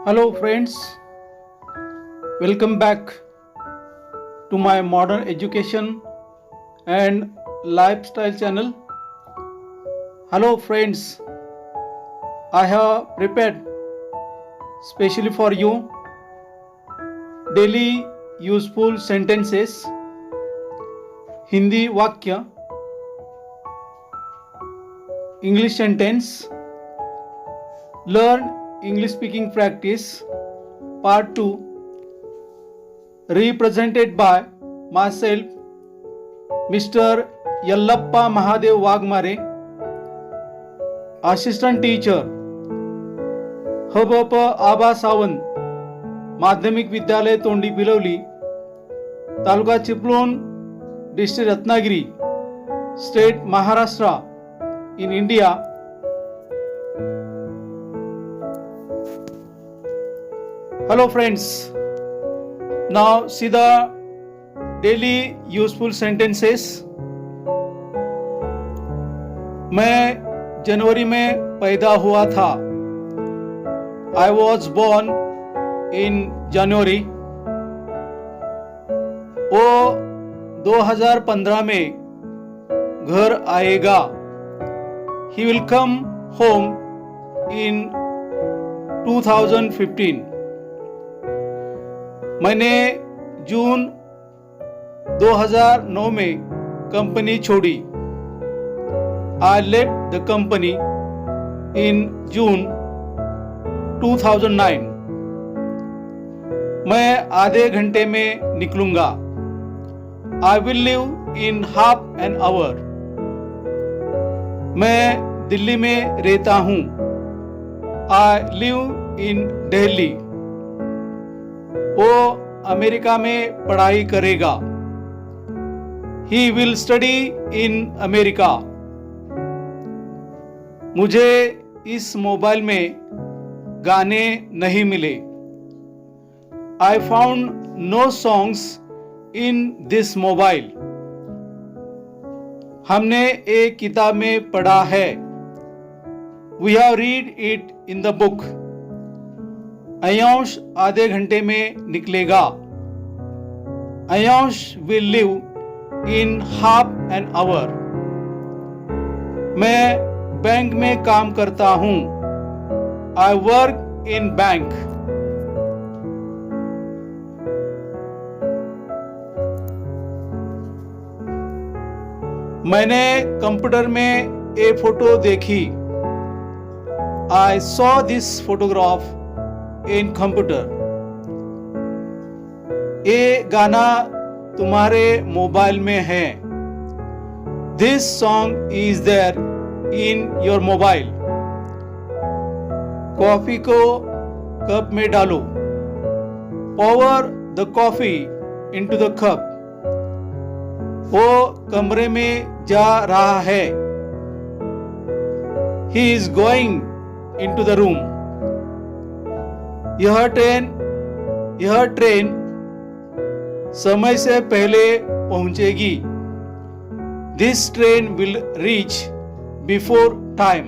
Hello, friends. Welcome back to my modern education and lifestyle channel. Hello, friends. I have prepared specially for you daily useful sentences, Hindi वाक्य, English sentence, learn English speaking practice, part 2, represented by myself, Mr. Yallappa Mahadev Wagmare, assistant teacher, हबप आबा सावंत, माध्यमिक विद्यालय Tondi Pilvali, taluka Chiplun, district Ratnagiri, state Maharashtra in India. Hello friends, now see the daily useful sentences. मैं जनवरी में पैदा हुआ था. I was born in January. वो 2015 में घर आएगा. He will come home in 2015. मैंने जून 2009 में कंपनी छोड़ी. I left the company in June 2009. मैं आधे घंटे में निकलूंगा. I will leave in half an hour. मैं दिल्ली में रहता हूँ. I live in Delhi. वो अमेरिका में पढ़ाई करेगा. He will study in America. मुझे इस मोबाइल में गाने नहीं मिले. I found no songs in this mobile. हमने एक किताब में पढ़ा है. We have read it in the book. Ayansh आधे घंटे में निकलेगा. Ayansh will live in half an hour. मैं बैंक में काम करता हूँ. I work in bank. मैंने कंप्यूटर में ये फोटो देखी. I saw this photograph in computer. ये गाना तुम्हारे मोबाइल में है. This song is there in your mobile. Coffee को कप में डालो. Pour the coffee into the cup. वो कमरे में जा रहा है. He is going into the room. यह ट्रेन समय से पहले पहुंचेगी. This train will reach before time.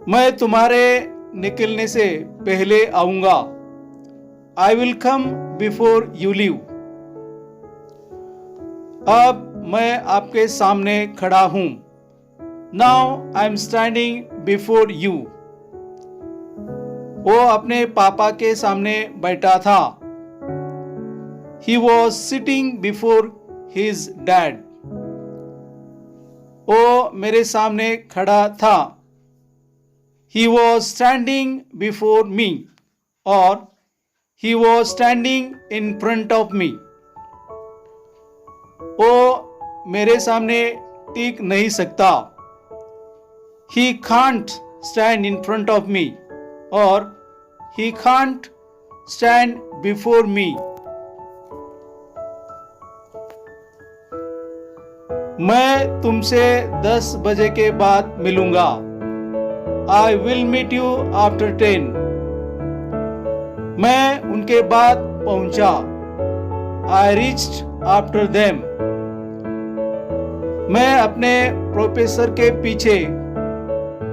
मैं तुम्हारे निकलने से पहले आऊंगा. I will come before you leave. अब मैं आपके सामने खड़ा हूं. Now I am standing before you. वो अपने पापा के सामने बैठा था. He was sitting before his dad. वो मेरे सामने खड़ा था. He was standing before me. और he was standing in front of me. वो मेरे सामने टिक नहीं सकता. He can't stand in front of me. और he can't stand before me. मैं तुमसे 10 बजे के बाद मिलूंगा. I will meet you after 10. मैं उनके बाद पहुंचा. I reached after them. मैं अपने प्रोफेसर के पीछे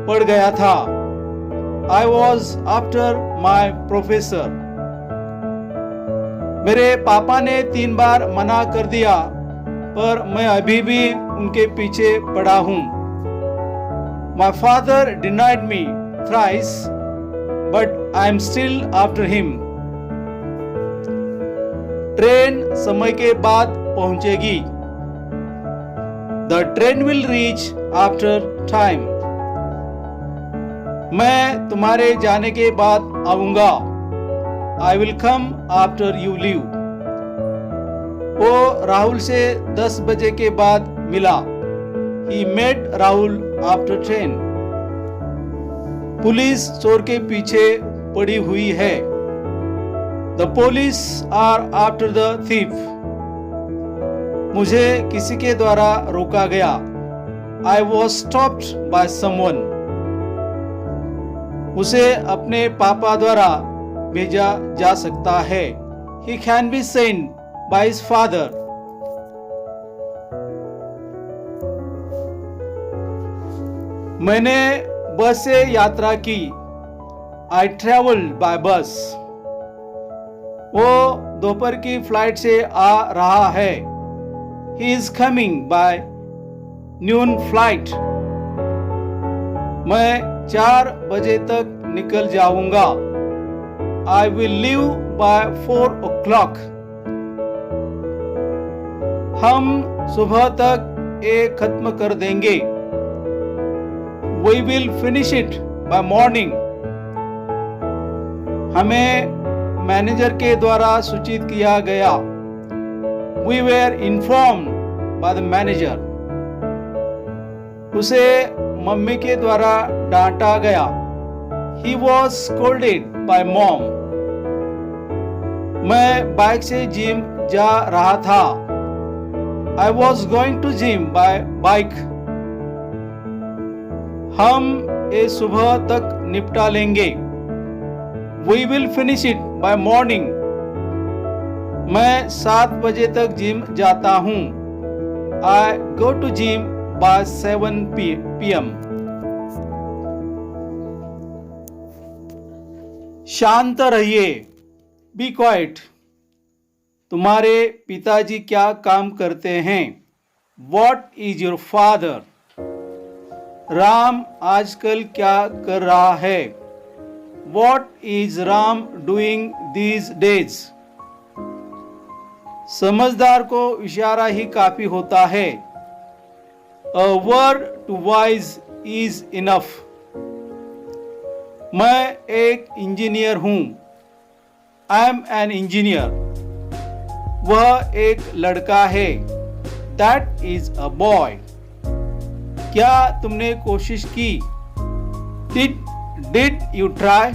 पड़ गया था. I was after my professor. मेरे पापा ने 3 बार मना कर दिया, पर मैं अभी भी उनके पीछे पड़ा हूँ. My father denied me thrice, but I am still after him. Train समय के बाद पहुंचेगी. The train will reach after time. मैं तुम्हारे जाने के बाद आऊंगा. I will come after you leave. वो राहुल से 10 बजे के बाद मिला. He met Rahul after 10. Police चोर के पीछे पड़ी हुई है. The police are after the thief. मुझे किसी के द्वारा रोका गया. I was stopped by someone. उसे अपने पापा द्वारा भेजा जा सकता है. He can be sent by his father. मैंने बस से यात्रा की. I traveled by bus. वो दोपहर की फ्लाइट से आ रहा है. He is coming by noon flight. मैं 4 बजे तक निकल जाऊंगा. I will leave by 4 o'clock. हम सुबह तक ये खत्म कर देंगे. We will finish it by morning. हमें मैनेजर के द्वारा सूचित किया गया. We were informed by the manager. उसे मम्मी के द्वारा डांटा गया. He was scolded by mom. मैं बाइक से जिम जा रहा था. I was going to gym by bike. हम ये सुबह तक निपटा लेंगे. We will finish it by morning. मैं 7 बजे तक जिम जाता हूँ. I go to gym by 7 p.m. शांत रहिए. Be quiet. तुम्हारे पिताजी क्या काम करते हैं? What is your father? Ram आजकल क्या कर रहा है? What is Ram doing these days? समझदार को इशारा ही काफी होता है. A word to wise is enough. मैं एक इंजीनियर हूँ. I am an engineer. वह एक लड़का है. That is a boy. क्या तुमने कोशिश की? Did you try?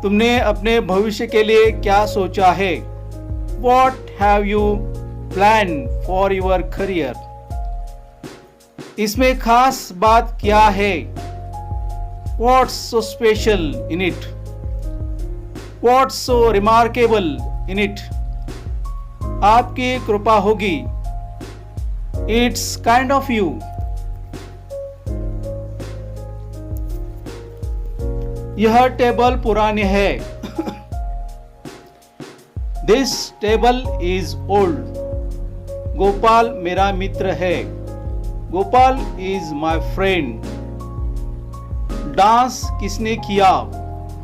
तुमने अपने भविष्य के लिए क्या सोचा है? What have you planned for your career? इसमें खास बात क्या है? What's so special in it? What's so remarkable in it? आपकी कृपा होगी. It's kind of you. यह टेबल पुरानी है. This table is old. Gopal मेरा मित्र है. Gopal is my friend. Dance किसने किया?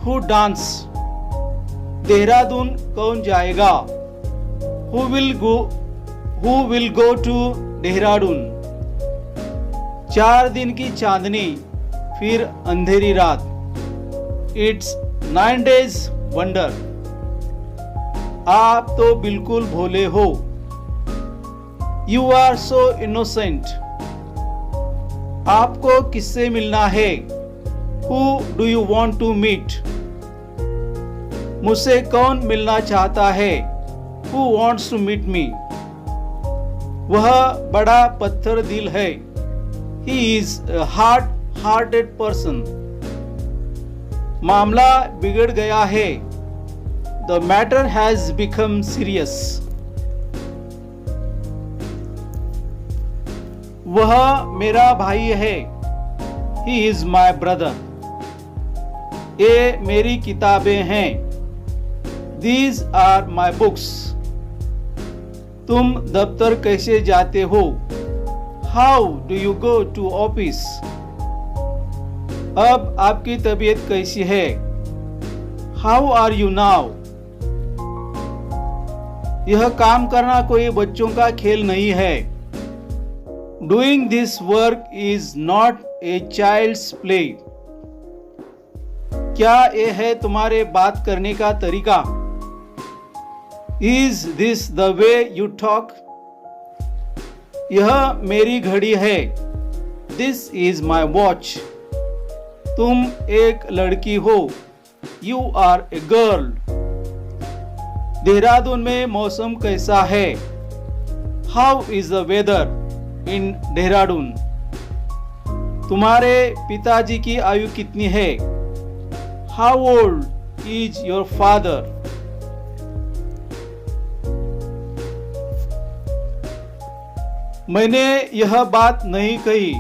Who danced? देहरादून कौन जाएगा? Who will go to Dehradun? 4 दिन की चांदनी, फिर अंधेरी रात. It's 9 days wonder. आप तो बिल्कुल भोले हो. You are so innocent. आपको किससे मिलना है? Who do you want to meet? मुझसे कौन मिलना चाहता है? Who wants to meet me? वह बड़ा पत्थर दिल है. He is a hard-hearted person. मामला बिगड़ गया है. The matter has become serious. वह मेरा भाई है. He is my brother. ये मेरी किताबें हैं। These are my books. तुम दफ्तर कैसे जाते हो? How do you go to office? अब आपकी तबीयत कैसी है? How are you now? यह काम करना कोई बच्चों का खेल नहीं है। Doing this work is not a child's play. क्या ये है तुम्हारे बात करने का तरीका? Is this the way you talk? यह मेरी घड़ी है। This is my watch. तुम एक लड़की हो। You are a girl. Dehradun में मौसम कैसा है? How is the weather in Dehradun? तुम्हारे पिताजी की आयु कितनी है? How old is your father? मैंने यह बात नहीं कही।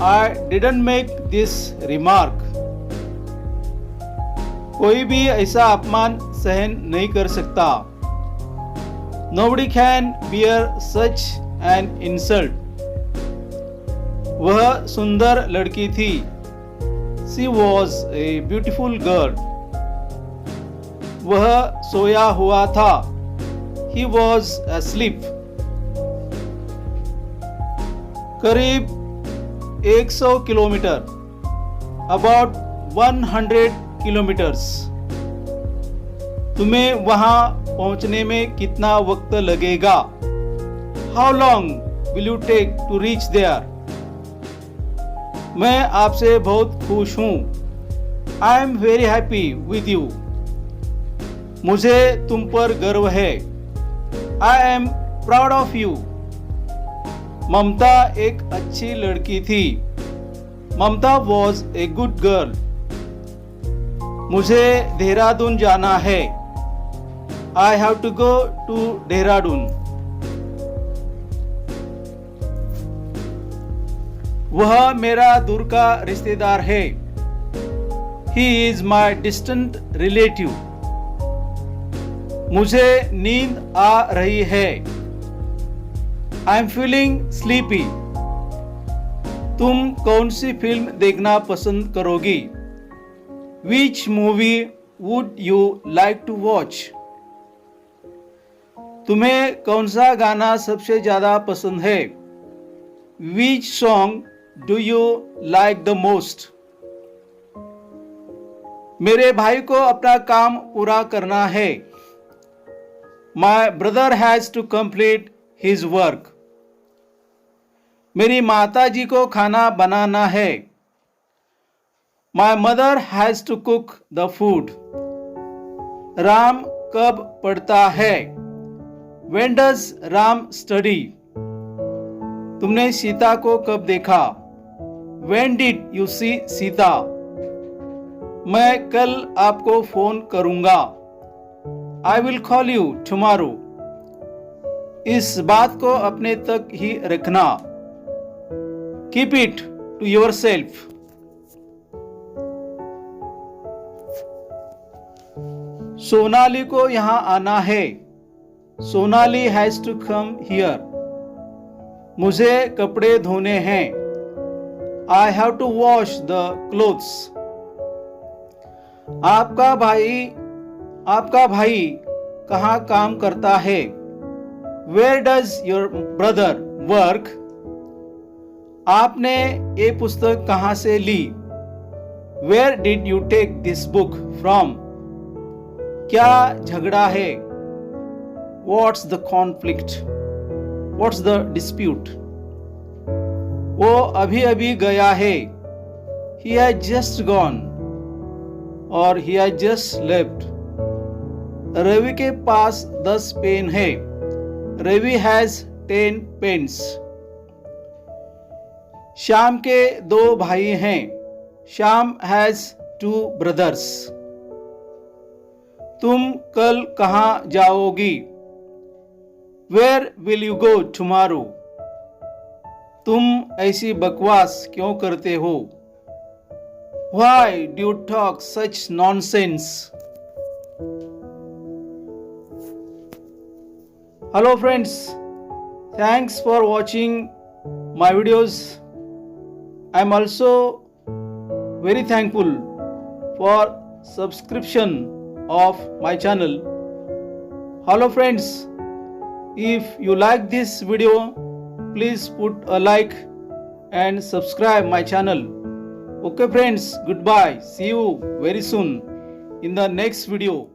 I didn't make this remark. कोई भी ऐसा अपमान सहन नहीं कर सकता। Nobody can bear such an insult. वह सुंदर लड़की थी। She was a beautiful girl. वह सोया हुआ था। He was asleep. करीब 100 किलोमीटर, about 100 किलोमीटर्स। तुम्हें वहां पहुंचने में कितना वक्त लगेगा? How long will you take to reach there? मैं आपसे बहुत खुश हूँ। I am very happy with you. मुझे तुम पर गर्व है। I am proud of you. ममता एक अच्छी लड़की थी। ममता was a good girl. मुझे देहरादून जाना है। I have to go to Dehradun. वह मेरा दूर का रिश्तेदार है। He is my distant relative. मुझे नींद आ रही है। I am feeling sleepy. तुम कौन सी फिल्म देखना पसंद करोगी? Which movie would you like to watch? तुम्हें कौन सा गाना सबसे ज्यादा पसंद है? Which song do you like the most? मेरे भाई को अपना काम पूरा करना है। My brother has to complete his work. मेरी माता जी को खाना बनाना है। My mother has to cook the food. Ram कब पढ़ता है? When does Ram study? तुमने सीता को कब देखा? When did you see Sita? मैं कल आपको फोन करूंगा। I will call you tomorrow. इस बात को अपने तक ही रखना। Keep it to yourself. Sonali को यहाँ आना है। Sonali has to come here. मुझे कपड़े धोने हैं। I have to wash the clothes. आपका भाई कहाँ काम करता है? Where does your brother work? आपने ये पुस्तक कहाँ से ली? Where did you take this book from? क्या झगड़ा है? What's the conflict? What's the dispute? वो अभी अभी गया है। He has just gone. और he has just left. Ravi के पास 10 पेन है। Ravi has 10 pens. श्याम के 2 भाई हैं। Shyam has 2 brothers. तुम कल कहाँ जाओगी? Where will you go tomorrow? तुम ऐसी बकवास क्यों करते हो? Why do you talk such nonsense? Hello friends, thanks for watching my videos. I am also very thankful for subscription of my channel. Hello friends, if you like this video, please put a like and subscribe my channel. Okay friends, goodbye. See you very soon in the next video.